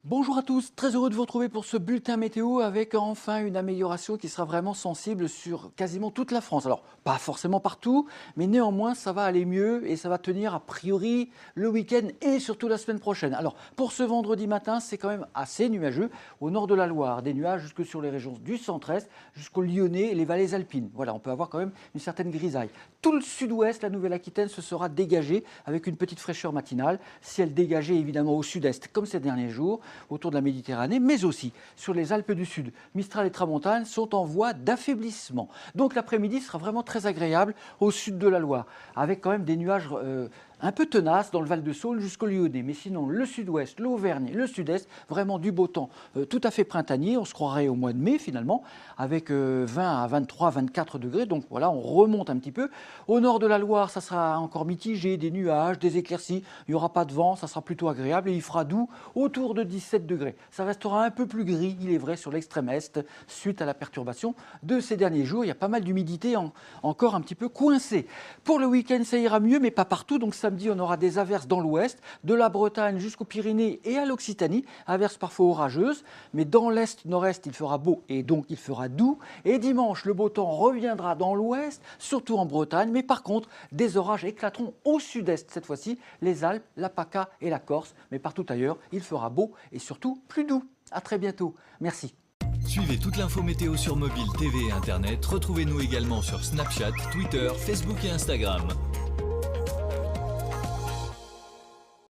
Bonjour à tous, très heureux de vous retrouver pour ce bulletin météo avec enfin une amélioration qui sera vraiment sensible sur quasiment toute la France. Alors, pas forcément partout, mais néanmoins, ça va aller mieux et ça va tenir a priori le week-end et surtout la semaine prochaine. Alors, pour ce vendredi matin, c'est quand même assez nuageux. Au nord de la Loire, des nuages jusque sur les régions du centre-est, jusqu'au Lyonnais et les vallées alpines. Voilà, on peut avoir quand même une certaine grisaille. Tout le sud-ouest, la Nouvelle-Aquitaine, se sera dégagé avec une petite fraîcheur matinale. Ciel dégagé évidemment au sud-est, comme ces derniers jours autour de la Méditerranée, mais aussi sur les Alpes du Sud. Mistral et Tramontane sont en voie d'affaiblissement. Donc l'après-midi sera vraiment très agréable au sud de la Loire, avec quand même des nuages un peu tenaces dans le Val-de-Saône jusqu'au Lyonnais. Mais sinon, le sud-ouest, l'Auvergne, le sud-est, vraiment du beau temps tout à fait printanier. On se croirait au mois de mai finalement, avec 20 à 23, 24 degrés. Donc voilà, on remonte un petit peu. Au nord de la Loire, ça sera encore mitigé, des nuages, des éclaircies. Il n'y aura pas de vent, ça sera plutôt agréable et il fera doux autour de 17 degrés. Ça restera un peu plus gris, il est vrai, sur l'extrême est, suite à la perturbation de ces derniers jours. Il y a pas mal d'humidité encore un petit peu coincée. Pour le week-end, ça ira mieux, mais pas partout. Donc samedi, on aura des averses dans l'ouest, de la Bretagne jusqu'aux Pyrénées et à l'Occitanie. Averses parfois orageuses, mais dans l'est, nord-est, il fera beau et donc il fera doux. Et dimanche, le beau temps reviendra dans l'ouest, surtout en Bretagne. Mais par contre, des orages éclateront au sud-est cette fois-ci, les Alpes, la PACA et la Corse. Mais partout ailleurs, il fera beau et surtout plus doux. À très bientôt. Merci. Suivez toute l'info météo sur mobile, TV et Internet. Retrouvez-nous également sur Snapchat, Twitter, Facebook et Instagram.